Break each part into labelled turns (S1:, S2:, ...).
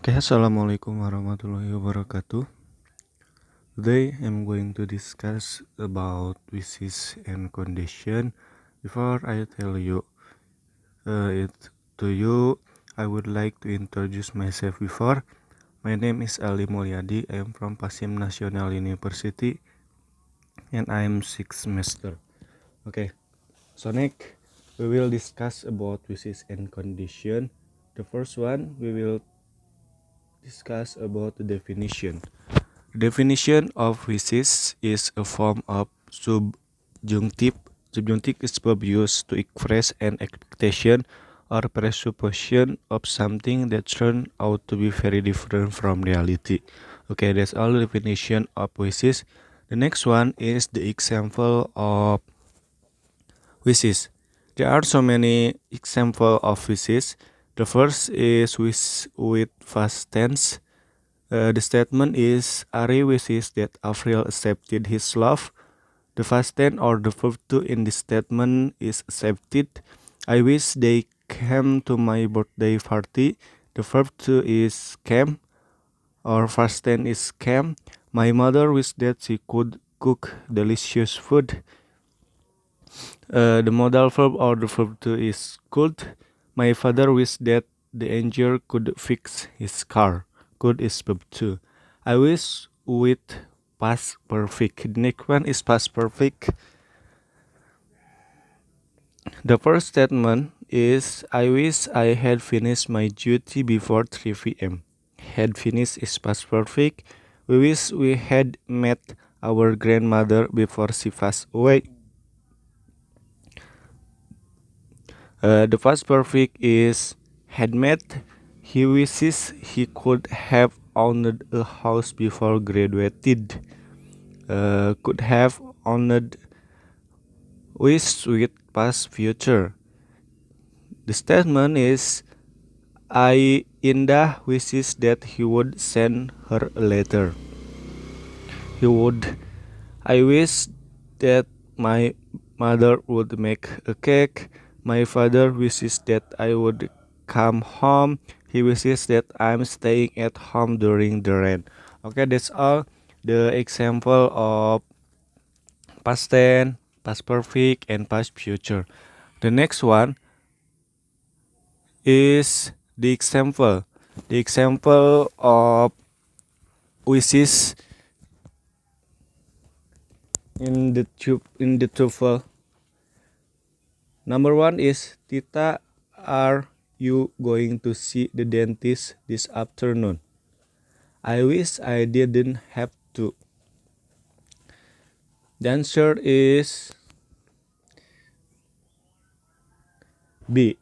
S1: Oke, assalamualaikum warahmatullahi wabarakatuh. Today I'm going to discuss about wishes and condition. Before I tell you it to you, I would like to introduce myself before. My name is Ali Mulyadi. I am from Pasim National University and I am 6th semester. Okay, so next we will discuss about wishes and condition. The first one we will discuss about the definition. Definition of wishes is a form of subjunctive. Subjunctive is verb used to express an expectation or presupposition of something that turns out to be very different from reality. Okay, that's all the definition of wishes. The next one is the example of wishes. There are so many examples of wishes. The first is wish with past tense. The statement is Ari wishes that Avril accepted his love. The past tense or the verb to in this statement is accepted. I wish they came to my birthday party. The verb to is came or past tense is came. My mother wished that she could cook delicious food. The modal verb or the verb to is could. My father wished that the engineer could fix his car. Could is verb to. I wish with past perfect. The next one is past perfect. The first statement is I wish I had finished my duty before 3 p.m. Had finished is past perfect. We wish we had met our grandmother before she passed away. The past perfect is had met. He wishes he could have owned a house before graduated. Could have owned wish with past future. The statement is I Indah wishes that he would send her a letter. He would. I wish that my mother would make a cake. My father wishes that I would come home. He wishes that I'm staying at home during the rain. Okay, that's all the example of past tense, past perfect, and past future. The next one is the example. The example of wishes in the tuple. Number one is Tita, are you going to see the dentist this afternoon? I wish I didn't have to. The answer is B.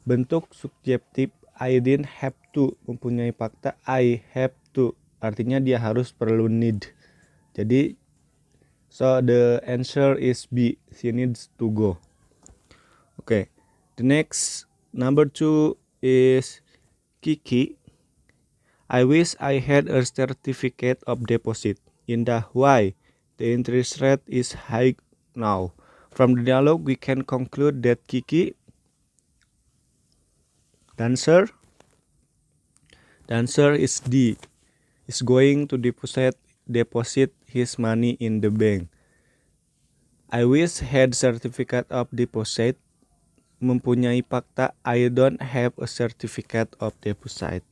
S1: Bentuk subjektif I didn't have to mempunyai fakta I have to. Artinya dia harus perlu need. Jadi so the answer is B. She needs to go. Okay. The next number 2 is Kiki. I wish I had a certificate of deposit. Indah, why? The interest rate is high now. From the dialogue, we can conclude that Kiki, the answer is D, is going to deposit his money in the bank. I wish had certificate of deposit. Mempunyai fakta, I don't have a certificate of deposit.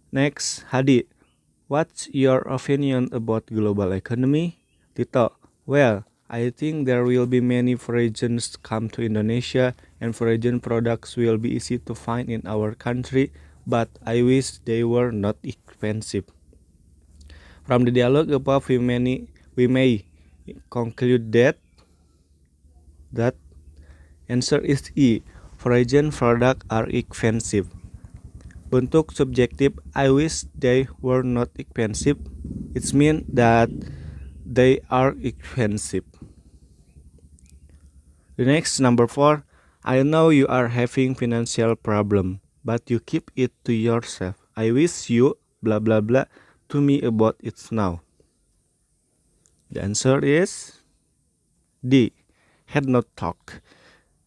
S1: Next, Hadi. What's your opinion about global economy? Tito, well, I think there will be many foreigners come to Indonesia and foreign products will be easy to find in our country, but I wish they were not expensive. From the dialogue above, we may conclude that answer is E. Foreign products are expensive. Bentuk subjektif I wish they were not expensive. It means that they are expensive. The next number 4. I know you are having financial problem, but you keep it to yourself. I wish you blah blah blah to me about it now. The answer is D. Had not talked.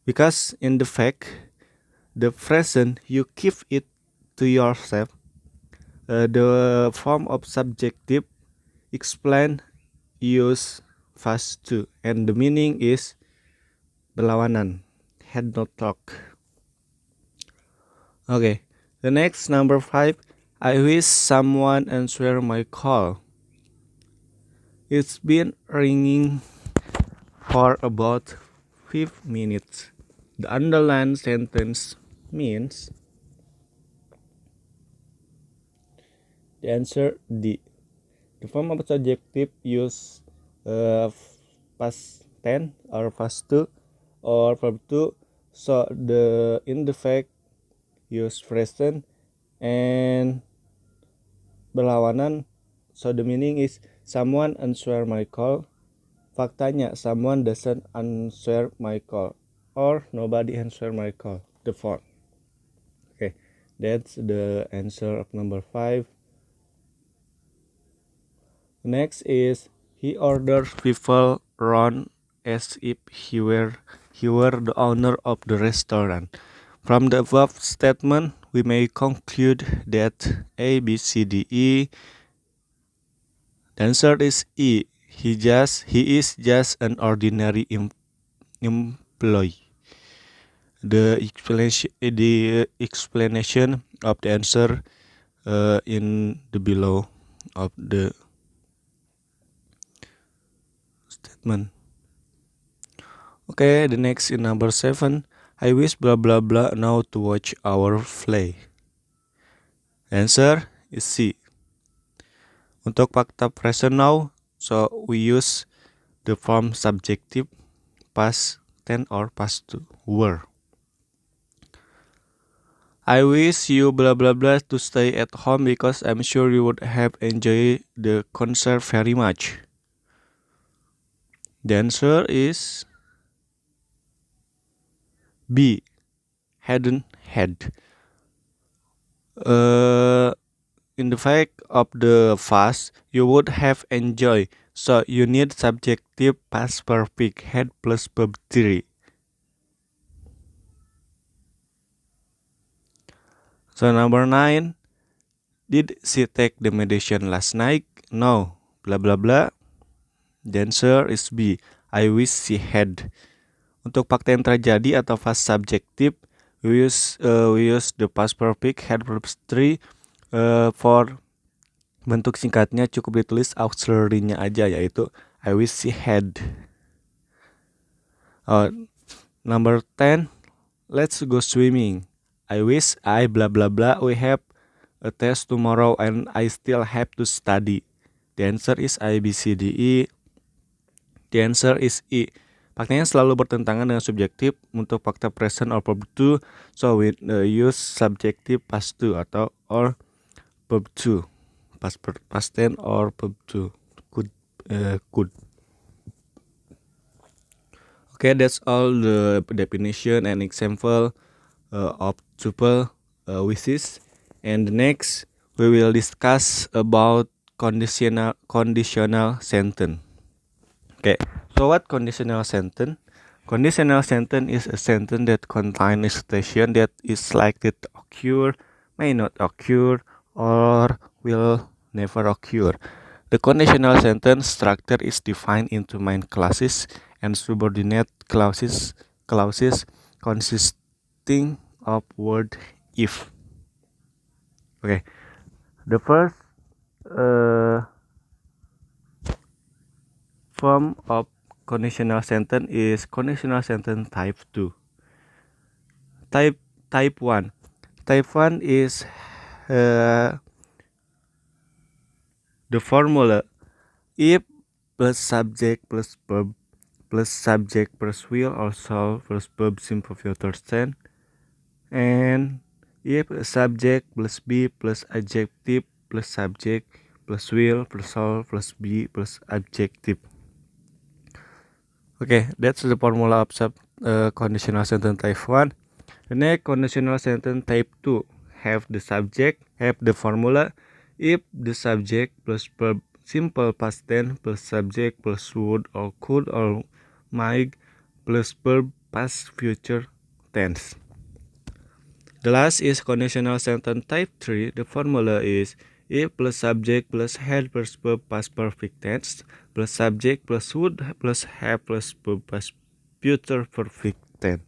S1: Because in the fact the present, you keep it to yourself. The form of subjective explain use fast to, and the meaning is berlawanan, had not talk. Okay, the next number 5. I wish someone answer my call. It's been ringing for about 5 minutes. The underlined sentence means the answer D. The form of subjective use past tense or past two or verb two. So the in the fact use present and berlawanan. So the meaning is someone answer my call. Faktanya someone doesn't answer my call or nobody answer my call. The phone. Okay, that's the answer of number 5. Next is he orders people around as if he were the owner of the restaurant. From the above statement, we may conclude that A, B, C, D, E. The answer is E. He is just an ordinary employee. The explanation of the answer in the below of the statement. Okay, the next in number 7. I wish blah blah blah now to watch our play. Answer is C. Untuk fakta present now, so we use the form subjective past tense or past two were. I wish you blah blah blah to stay at home because I'm sure you would have enjoyed the concert very much. The answer is B. Hadn't had. In the fact of the past, you would have enjoyed. So you need subjective past perfect had plus verb 3. So number 9. Did she take the medication last night? No. Blah blah blah. The answer is B. I wish she had. Untuk fakta yang terjadi atau past subjective, we use the past perfect had verb 3 for bentuk singkatnya cukup ditulis auxiliary-nya aja, yaitu I wish she had. Number 10. Let's go swimming. I wish I blah blah blah we have a test tomorrow and I still have to study. The answer is I, B, C, D, E. The answer is E. Faktanya selalu bertentangan dengan subjektif untuk fakta present or verb to, so we use subjective past to atau or verb to. Past tense or verb to. Could. Okay, that's all the definition and example of tuple wishes. And next, we will discuss about conditional sentence. Okay, so what conditional sentence? Conditional sentence is a sentence that contains a situation that is likely to occur, may not occur, or will never occur. The conditional sentence structure is defined into main clauses and subordinate clauses consisting of word if. Okay, the first form of conditional sentence is conditional sentence type 2. Type 1. Type 1 is the formula if plus subject plus verb plus subject plus will or shall plus verb simple future tense, and if subject plus be plus adjective plus subject plus will plus shall plus be plus adjective. Okay, that's the formula of conditional sentence type 1. The next conditional sentence type 2 have the subject, have the formula if the subject plus verb simple past tense plus subject plus would or could or might plus verb past future tense. The last is conditional sentence type 3. The formula is if plus subject plus had plus verb past perfect tense plus subject plus would plus have plus verb past future perfect tense.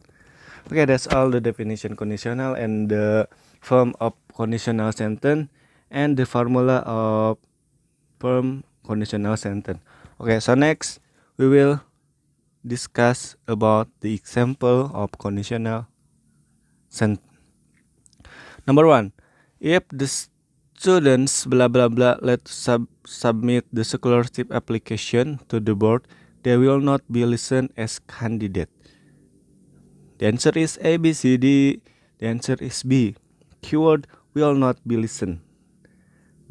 S1: Okay, that's all the definition conditional and the form of conditional sentence and the formula of form conditional sentence. Okay, so next we will discuss about the example of conditional sentence. Number 1, if the students blah blah blah submit the scholarship application to the board, they will not be listed as candidate. The answer is A, B, C, D. The answer is B. Keyword will not be listened.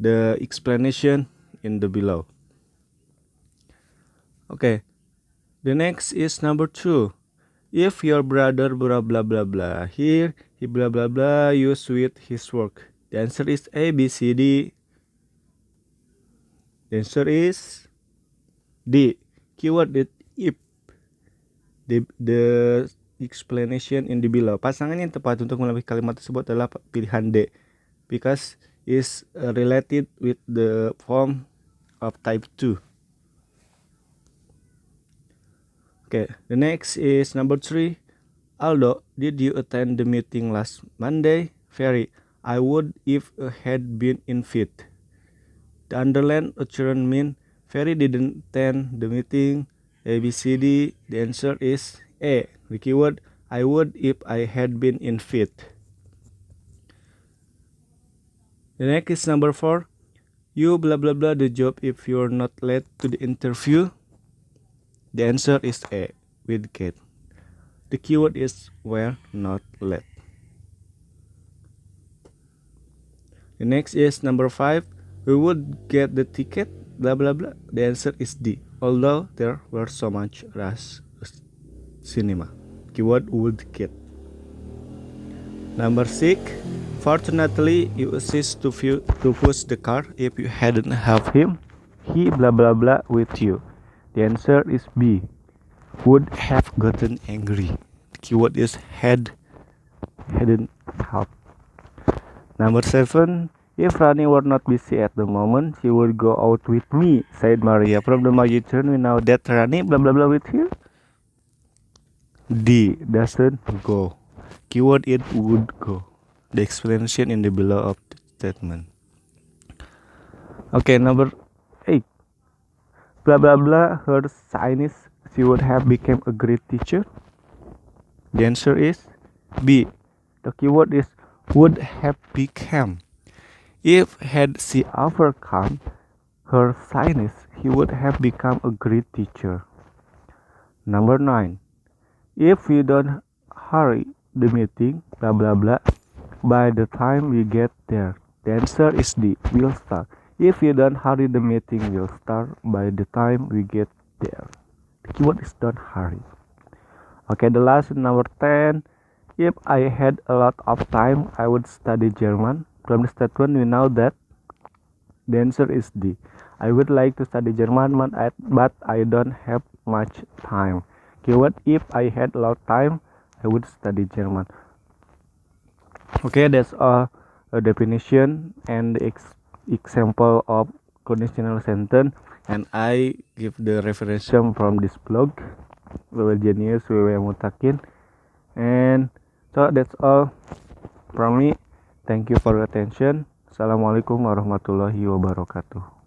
S1: The explanation in the below. Okay. The next is number 2. If your brother blah blah blah blah, here he blah blah blah use with his work. The answer is A, B, C, D. The answer is D. Keyword is if. The explanation in the below. Pasangan yang tepat untuk melebih kalimat tersebut adalah pilihan D, because is related with the form of type 2. Okay, the next is number 3. Aldo, did you attend the meeting last Monday? Very. I would if I had been in fit. The underlined ucharan mean Ferry didn't attend the meeting. A, B, C, D. The answer is A. The keyword I would if I had been in fit. The next is number 4. You blah blah blah the job if you're not late to the interview. The answer is A. With Kate. The keyword is were not late. The next is number 5. We would get the ticket blah blah blah. The answer is D. Although there were so much rush cinema. Keyword would get. Number 6. Fortunately, you assist to push the car. If you hadn't helped him, he blah blah blah with you. The answer is B. Would have gotten angry. The keyword is hadn't helped. Number 7. If Rani were not busy at the moment, she would go out with me, said Maria. From the magician, we know that Rani blah blah blah with you. D. Doesn't go. Keyword it would go. The explanation in the below of the statement. Okay, number 8. Blah blah blah her Chinese, she would have become a great teacher. The answer is B. The keyword is would have become. If had she overcome her Chinese, he would have become a great teacher. Number 9. If we don't hurry the meeting, blah blah blah, by the time we get there, the answer is D. We'll start. If you don't hurry the meeting, we'll start by the time we get there. The keyword is don't hurry. Okay, the last number 10. If I had a lot of time, I would study German. From the statement, we know that the answer is D. I would like to study German, but I don't have much time. Keyword if I had a lot of time, I would study German. Okay, that's a definition and the example of conditional sentence, and I give the reference from this blog, Wewe Genius, Wewe Mutakin, and so that's all from me. Thank you for your attention. Assalamualaikum warahmatullahi wabarakatuh.